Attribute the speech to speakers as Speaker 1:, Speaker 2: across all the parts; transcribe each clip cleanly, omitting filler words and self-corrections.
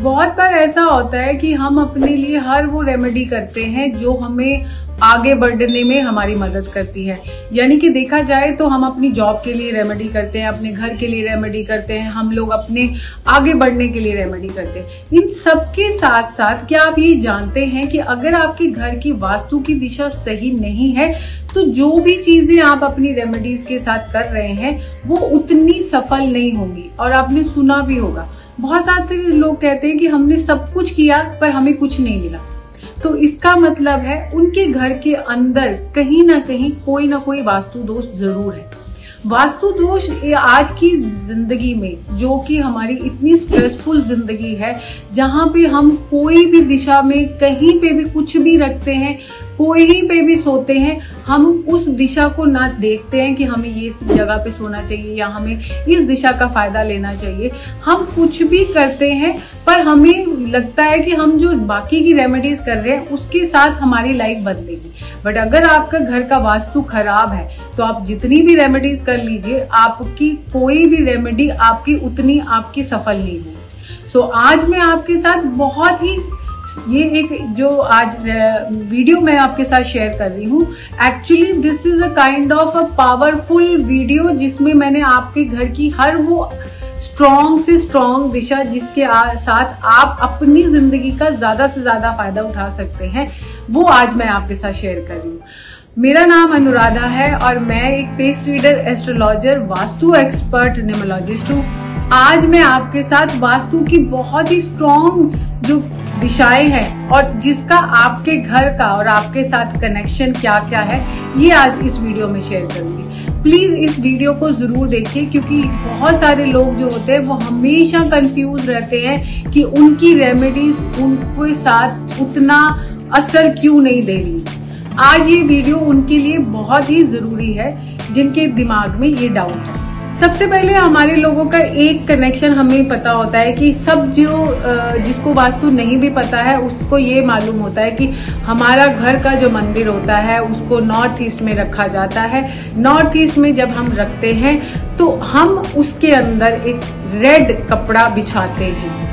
Speaker 1: बहुत बार ऐसा होता है कि हम अपने लिए हर वो रेमेडी करते हैं जो हमें आगे बढ़ने में हमारी मदद करती है। यानी कि देखा जाए तो हम अपनी जॉब के लिए रेमेडी करते हैं, अपने घर के लिए रेमेडी करते हैं, हम लोग अपने आगे बढ़ने के लिए रेमेडी करते हैं। इन सब के साथ साथ क्या आप ये जानते हैं कि अगर आपके घर की वास्तु की दिशा सही नहीं है तो जो भी चीजें आप अपनी रेमेडीज के साथ कर रहे हैं वो उतनी सफल नहीं होंगी। और आपने सुना भी होगा, बहुत सारे लोग कहते हैं कि हमने सब कुछ किया पर हमें कुछ नहीं मिला। तो इसका मतलब है उनके घर के अंदर कहीं ना कहीं कोई ना कोई वास्तु दोष जरूर है। वास्तु दोष आज की जिंदगी में, जो कि हमारी इतनी स्ट्रेसफुल जिंदगी है, जहां पे हम कोई भी दिशा में कहीं पे भी कुछ भी रखते हैं, कोई पे भी सोते हैं, हम उस दिशा को ना देखते हैं कि हमें ये इस जगह पे सोना चाहिए या हमें इस दिशा का फायदा लेना चाहिए। हम कुछ भी करते हैं पर हमें लगता है कि हम जो बाकी की रेमेडीज कर रहे हैं उसके साथ हमारी लाइफ बदलेगी। बट अगर आपका घर का वास्तु खराब है तो आप जितनी भी रेमेडीज कर लीजिए, आपकी कोई भी रेमेडी आपकी उतनी आपकी सफल नहीं होगी। सो आज मैं आपके साथ बहुत ही ये एक जो आज वीडियो मैं आपके साथ शेयर कर रही हूँ, actually this is a kind of a powerful video जिसमें मैंने आपके घर की हर वो स्ट्रॉन्ग से स्ट्रॉन्ग दिशा जिसके साथ आप अपनी जिंदगी का ज्यादा से ज्यादा फायदा उठा सकते हैं, वो आज मैं आपके साथ शेयर कर रही हूँ। मेरा नाम अनुराधा है और मैं एक face reader, astrologer, vastu expert, numerologist हूँ। आज मैं आपके साथ वास्तु की बहुत ही स्ट्रॉन्ग जो दिशाएं हैं और जिसका आपके घर का और आपके साथ कनेक्शन क्या क्या है, ये आज इस वीडियो में शेयर करूंगी। प्लीज इस वीडियो को जरूर देखिए, क्योंकि बहुत सारे लोग जो होते हैं वो हमेशा कंफ्यूज रहते हैं कि उनकी रेमेडीज उनके साथ उतना असर क्यों नहीं दे रही। आज ये वीडियो उनके लिए बहुत ही जरूरी है जिनके दिमाग में ये डाउट है। सबसे पहले हमारे लोगों का एक कनेक्शन हमें पता होता है कि सब जिसको वास्तु नहीं भी पता है उसको ये मालूम होता है कि हमारा घर का जो मंदिर होता है उसको नॉर्थ ईस्ट में रखा जाता है। नॉर्थ ईस्ट में जब हम रखते हैं तो हम उसके अंदर एक रेड कपड़ा बिछाते हैं।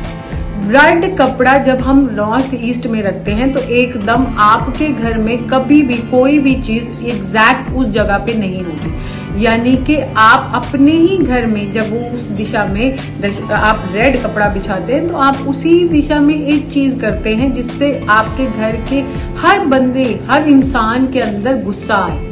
Speaker 1: रेड कपड़ा जब हम नॉर्थ ईस्ट में रखते हैं तो एकदम आपके घर में कभी भी कोई भी चीज एग्जैक्ट उस जगह पे नहीं होगी। यानी कि आप अपने ही घर में जब वो उस दिशा में आप रेड कपड़ा बिछाते हैं तो आप उसी दिशा में एक चीज करते हैं जिससे आपके घर के हर बंदे, हर इंसान के अंदर गुस्सा आए।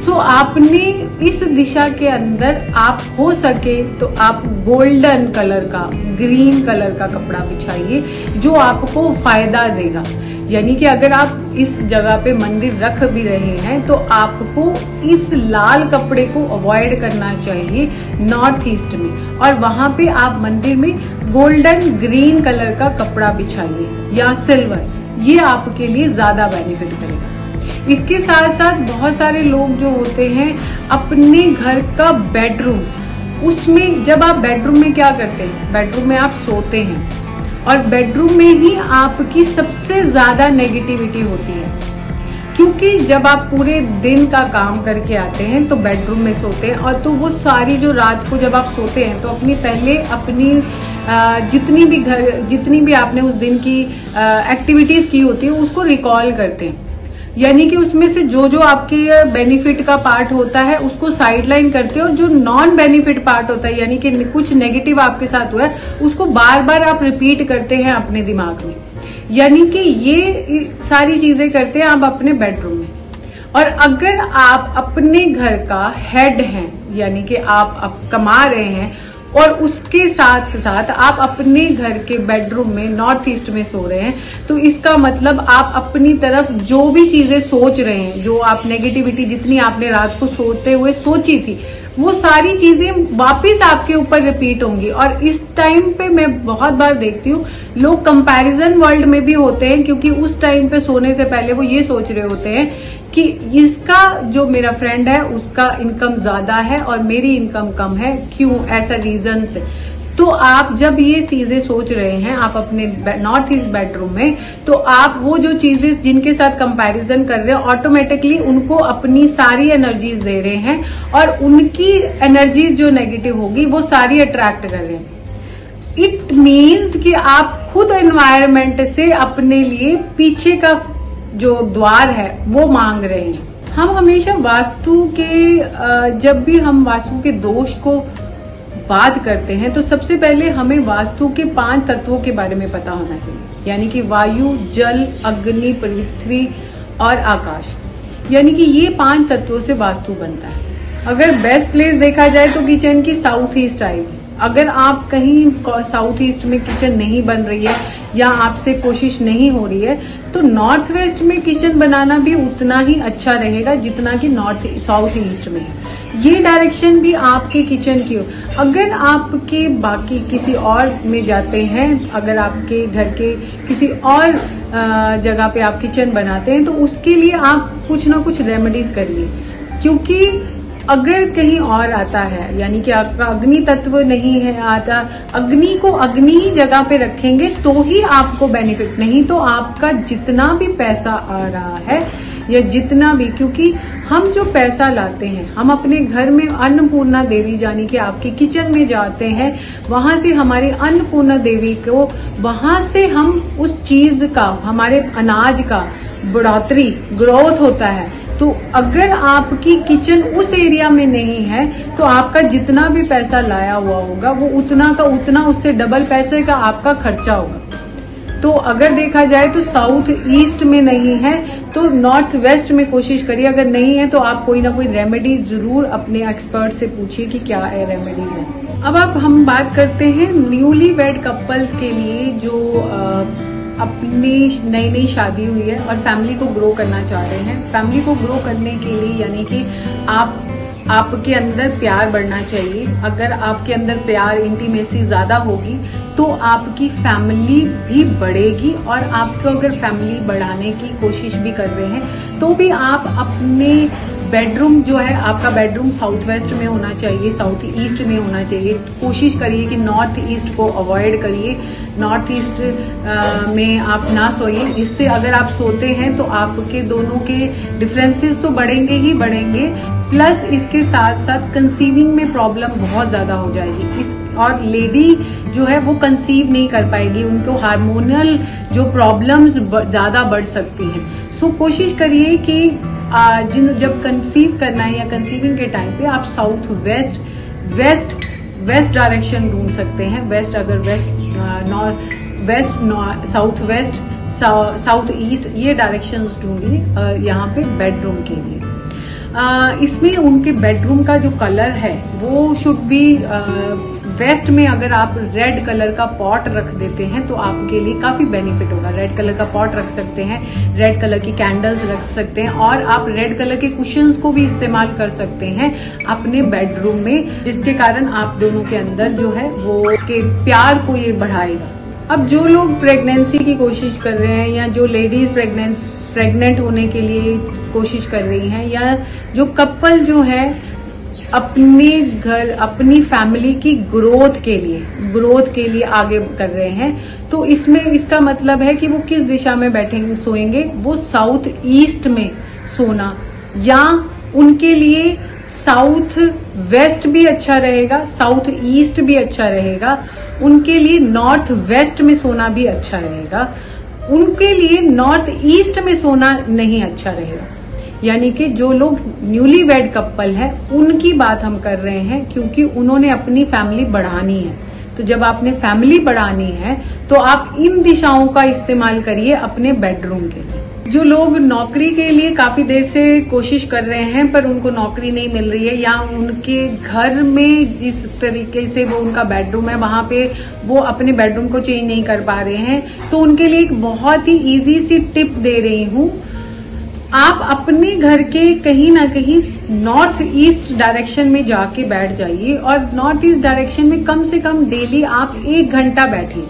Speaker 1: सो आपने इस दिशा के अंदर आप हो सके तो आप गोल्डन कलर का, ग्रीन कलर का कपड़ा बिछाइए जो आपको फायदा देगा। यानी कि अगर आप इस जगह पे मंदिर रख भी रहे हैं तो आपको इस लाल कपड़े को अवॉइड करना चाहिए नॉर्थ ईस्ट में, और वहां पे आप मंदिर में गोल्डन ग्रीन कलर का कपड़ा बिछाइए या सिल्वर। ये आपके लिए ज्यादा बेनिफिट करेगा। इसके साथ साथ बहुत सारे लोग जो होते हैं अपने घर का बेडरूम, उसमें जब आप बेडरूम में क्या करते हैं, बेडरूम में आप सोते हैं और बेडरूम में ही आपकी सबसे ज्यादा नेगेटिविटी होती है। क्योंकि जब आप पूरे दिन का काम करके आते हैं तो बेडरूम में सोते हैं, और तो वो सारी जो रात को जब आप सोते हैं तो अपनी जितनी भी आपने उस दिन की एक्टिविटीज की होती है उसको रिकॉल करते हैं। यानी कि उसमें से जो आपके बेनिफिट का पार्ट होता है उसको साइडलाइन करते हैं, और जो नॉन बेनिफिट पार्ट होता है यानी कि कुछ नेगेटिव आपके साथ हुआ है उसको बार बार आप रिपीट करते हैं अपने दिमाग में। यानी कि ये सारी चीजें करते हैं आप अपने बेडरूम में। और अगर आप अपने घर का हेड हैं, यानी कि आप कमा रहे हैं और उसके साथ साथ आप अपने घर के बेडरूम में नॉर्थ ईस्ट में सो रहे हैं, तो इसका मतलब आप अपनी तरफ जो भी चीजें सोच रहे हैं, जो आप नेगेटिविटी जितनी आपने रात को सोते हुए सोची थी, वो सारी चीजें वापस आपके ऊपर रिपीट होंगी। और इस टाइम पे मैं बहुत बार देखती हूँ लोग कंपैरिजन वर्ल्ड में भी होते हैं, क्योंकि उस टाइम पे सोने से पहले वो ये सोच रहे होते हैं कि इसका जो मेरा फ्रेंड है उसका इनकम ज्यादा है और मेरी इनकम कम है, क्यों, ऐसा रीजन से। तो आप जब ये चीजें सोच रहे हैं आप अपने नॉर्थ ईस्ट बेडरूम में, तो आप वो जो चीजें जिनके साथ कंपैरिजन कर रहे हैं ऑटोमेटिकली उनको अपनी सारी एनर्जीज दे रहे हैं, और उनकी एनर्जीज जो नेगेटिव होगी वो सारी अट्रैक्ट कर रहे हैं। इट मीन्स कि आप खुद एनवायरमेंट से अपने लिए पीछे का जो द्वार है वो मांग रहे हैं। हम हमेशा वास्तु के जब भी हम वास्तु के दोष को बात करते हैं तो सबसे पहले हमें वास्तु के 5 तत्वों के बारे में पता होना चाहिए, यानी कि वायु, जल, अग्नि, पृथ्वी और आकाश। यानी कि ये 5 तत्वों से वास्तु बनता है। अगर बेस्ट प्लेस देखा जाए तो किचन की साउथ ईस्ट आएगी। अगर आप कहीं साउथ ईस्ट में किचन नहीं बन रही है या आपसे कोशिश नहीं हो रही है तो नॉर्थ वेस्ट में किचन बनाना भी उतना ही अच्छा रहेगा जितना कि साउथ ईस्ट में है। ये डायरेक्शन भी आपके किचन की हो। अगर आपके बाकी किसी और में जाते हैं, अगर आपके घर के किसी और जगह पे आप किचन बनाते हैं तो उसके लिए आप कुछ ना कुछ रेमेडीज करिए, क्योंकि अगर कहीं और आता है, यानी कि आपका अग्नि तत्व नहीं है आता, अग्नि को अग्नि ही जगह पे रखेंगे तो ही आपको बेनिफिट, नहीं तो आपका जितना भी पैसा आ रहा है या जितना भी, क्योंकि हम जो पैसा लाते हैं हम अपने घर में अन्नपूर्णा देवी यानी कि आपके किचन में जाते हैं, वहां से हमारी अन्नपूर्णा देवी को, वहां से हम उस चीज का, हमारे अनाज का बढ़ोतरी, ग्रोथ होता है। तो अगर आपकी किचन उस एरिया में नहीं है तो आपका जितना भी पैसा लाया हुआ होगा वो उतना का उतना, उससे डबल पैसे का आपका खर्चा होगा। तो अगर देखा जाए तो साउथ ईस्ट में नहीं है तो नॉर्थ वेस्ट में कोशिश करिए। अगर नहीं है तो आप कोई ना कोई रेमेडी जरूर अपने एक्सपर्ट से पूछिए कि क्या है रेमेडीज है। अब हम बात करते हैं न्यूली वेड कपल्स के लिए जो अपनी नई शादी हुई है और फैमिली को ग्रो करना चाह रहे हैं। फैमिली को ग्रो करने के लिए यानी कि आपके अंदर प्यार बढ़ना चाहिए। अगर आपके अंदर प्यार, इंटीमेसी ज्यादा होगी तो आपकी फैमिली भी बढ़ेगी, और आपको अगर फैमिली बढ़ाने की कोशिश भी कर रहे हैं तो भी आप अपने बेडरूम जो है, आपका बेडरूम साउथ वेस्ट में होना चाहिए, साउथ ईस्ट में होना चाहिए। कोशिश करिए कि नॉर्थ ईस्ट को अवॉइड करिए, नॉर्थ ईस्ट में आप ना सोइए। इससे अगर आप सोते हैं तो आपके दोनों के डिफरेंसेस तो बढ़ेंगे ही बढ़ेंगे, प्लस इसके साथ साथ कंसीविंग में प्रॉब्लम बहुत ज्यादा हो जाएगी। और लेडी जो है वो कंसीव नहीं कर पाएगी, उनको हार्मोनल जो प्रॉब्लम्स ज्यादा बढ़ सकती हैं। सो कोशिश करिए कि जब कंसीव करना है या कंसीविंग के टाइम पे आप साउथ वेस्ट डायरेक्शन ढूंढ सकते हैं। वेस्ट, अगर north west, south west, south east, ये डायरेक्शंस ढूंढिए यहाँ पे बेडरूम के लिए। इसमें उनके बेडरूम का जो कलर है वो शुड बी वेस्ट में। अगर आप रेड कलर का पॉट रख देते हैं तो आपके लिए काफी बेनिफिट होगा। रेड कलर का पॉट रख सकते हैं, रेड कलर की कैंडल्स रख सकते हैं, और आप रेड कलर के कुशन्स को भी इस्तेमाल कर सकते हैं अपने बेडरूम में, जिसके कारण आप दोनों के अंदर जो है वो के प्यार को ये बढ़ाएगा। अब जो लोग प्रेगनेंसी की कोशिश कर रहे हैं या जो लेडीज प्रेग्नेंट होने के लिए कोशिश कर रही हैं, या जो कपल जो है अपने घर, अपनी फैमिली की ग्रोथ के लिए आगे कर रहे हैं, तो इसमें इसका मतलब है कि वो किस दिशा में बैठेंगे, सोएंगे। वो साउथ ईस्ट में सोना, या उनके लिए साउथ वेस्ट भी अच्छा रहेगा, साउथ ईस्ट भी अच्छा रहेगा। उनके लिए नॉर्थ वेस्ट में सोना भी अच्छा रहेगा, उनके लिए नॉर्थ ईस्ट में सोना नहीं अच्छा रहेगा। यानी कि जो लोग न्यूली वेड कपल है उनकी बात हम कर रहे हैं, क्योंकि उन्होंने अपनी फैमिली बढ़ानी है। तो जब आपने फैमिली बढ़ानी है तो आप इन दिशाओं का इस्तेमाल करिए अपने बेडरूम के लिए। जो लोग नौकरी के लिए काफी देर से कोशिश कर रहे हैं पर उनको नौकरी नहीं मिल रही है, या उनके घर में जिस तरीके से वो उनका बेडरूम है वहां पे वो अपने बेडरूम को चेंज नहीं कर पा रहे हैं, तो उनके लिए एक बहुत ही इजी सी टिप दे रही हूं। आप अपने घर के कहीं ना कहीं नॉर्थ ईस्ट डायरेक्शन में जाके बैठ जाइए, और नॉर्थ ईस्ट डायरेक्शन में कम से कम डेली आप 1 घंटा बैठिए।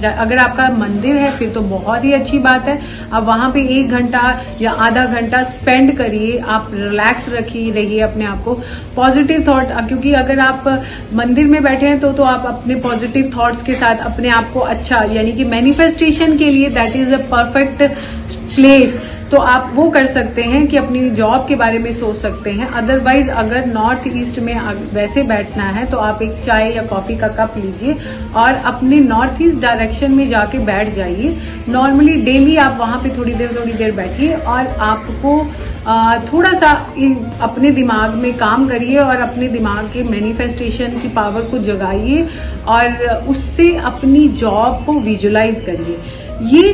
Speaker 1: अगर आपका मंदिर है फिर तो बहुत ही अच्छी बात है, आप वहां पे 1 घंटा या आधा घंटा स्पेंड करिए। आप रिलैक्स रहिए अपने आप को, पॉजिटिव थॉट, क्योंकि अगर आप मंदिर में बैठे हैं तो आप अपने पॉजिटिव थॉट्स के साथ अपने आप को अच्छा, यानी कि मैनिफेस्टेशन के लिए that is a perfect place तो आप वो कर सकते हैं कि अपनी जॉब के बारे में सोच सकते हैं। अदरवाइज अगर नॉर्थ ईस्ट में वैसे बैठना है तो आप एक चाय या कॉफी का कप लीजिए और अपने नॉर्थ ईस्ट डायरेक्शन में जाके बैठ जाइए। नॉर्मली डेली आप वहां पे थोड़ी देर बैठिए और आपको थोड़ा सा अपने दिमाग में काम करिए और अपने दिमाग के मैनिफेस्टेशन की पावर को जगाइए और उससे अपनी जॉब को विजुलाइज करिए। ये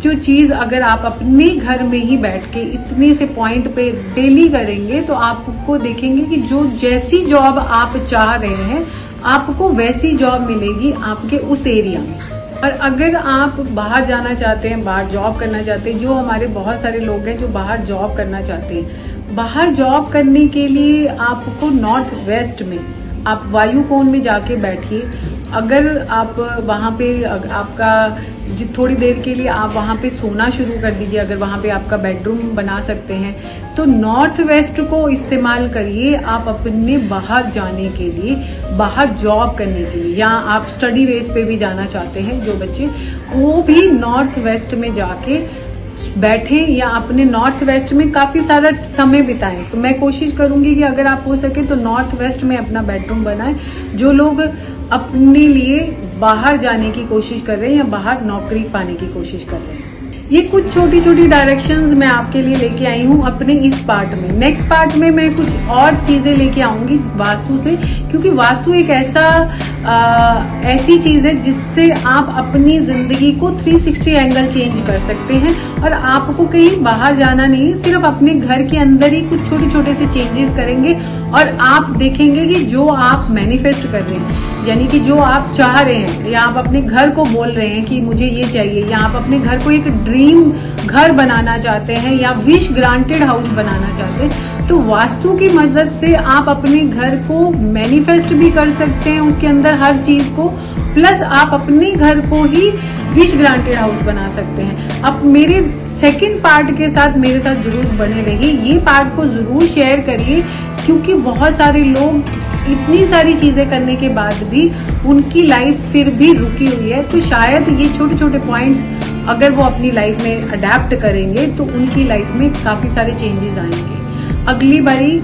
Speaker 1: जो चीज अगर आप अपने घर में ही बैठ के इतने से पॉइंट पे डेली करेंगे तो आपको देखेंगे कि जो जैसी जॉब आप चाह रहे हैं आपको वैसी जॉब मिलेगी आपके उस एरिया में। और अगर आप बाहर जाना चाहते हैं, बाहर जॉब करना चाहते हैं, जो हमारे बहुत सारे लोग हैं जो बाहर जॉब करना चाहते हैं, बाहर जॉब करने के लिए आपको नॉर्थ वेस्ट में आप वायुकोण में जाके बैठिए। अगर आप वहां पे आपका थोड़ी देर के लिए आप वहां पे सोना शुरू कर दीजिए, अगर वहां पे आपका बेडरूम बना सकते हैं तो नॉर्थ वेस्ट को इस्तेमाल करिए आप अपने बाहर जाने के लिए, बाहर जॉब करने के लिए, या आप स्टडी बेस पे भी जाना चाहते हैं जो बच्चे, वो भी नॉर्थ वेस्ट में जाके बैठे या अपने नॉर्थ वेस्ट में काफी सारा समय बिताएं। तो मैं कोशिश करूंगी कि अगर आप हो सके तो नॉर्थ वेस्ट में अपना बेडरूम बनाएं। जो लोग अपने लिए बाहर जाने की कोशिश कर रहे हैं या बाहर नौकरी पाने की कोशिश कर रहे हैं, ये कुछ छोटी छोटी डायरेक्शंस मैं आपके लिए लेके आई हूँ अपने इस पार्ट में। नेक्स्ट पार्ट में मैं कुछ और चीजें लेके आऊंगी वास्तु से, क्योंकि वास्तु एक ऐसी चीज है जिससे आप अपनी जिंदगी को 360 एंगल चेंज कर सकते हैं और आपको कहीं बाहर जाना नहीं, सिर्फ अपने घर के अंदर ही कुछ छोटे छोटे से चेंजेस करेंगे और आप देखेंगे कि जो आप मैनिफेस्ट कर रहे हैं, यानी कि जो आप चाह रहे हैं, या आप अपने घर को बोल रहे हैं कि मुझे ये चाहिए, या आप अपने घर को एक ड्रीम घर बनाना चाहते हैं या विश ग्रांटेड हाउस बनाना चाहते हैं, तो वास्तु की मदद से आप अपने घर को मैनिफेस्ट भी कर सकते हैं, उसके अंदर हर चीज को, प्लस आप अपने घर को ही विश ग्रांटेड हाउस बना सकते हैं। अब मेरे सेकंड पार्ट के साथ मेरे साथ जरूर बने रहिए, ये पार्ट को जरूर शेयर करिए, क्योंकि बहुत सारे लोग इतनी सारी चीजें करने के बाद भी उनकी लाइफ फिर भी रुकी हुई है। तो शायद ये छोटे छोटे पॉइंट्स अगर वो अपनी लाइफ में अडेप्ट करेंगे तो उनकी लाइफ में काफी सारे चेंजेस आएंगे अगली बारी।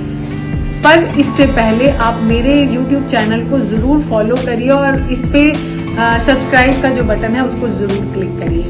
Speaker 1: पर इससे पहले आप मेरे YouTube चैनल को जरूर फॉलो करिए और इस पे सब्सक्राइब का जो बटन है उसको जरूर क्लिक करिए।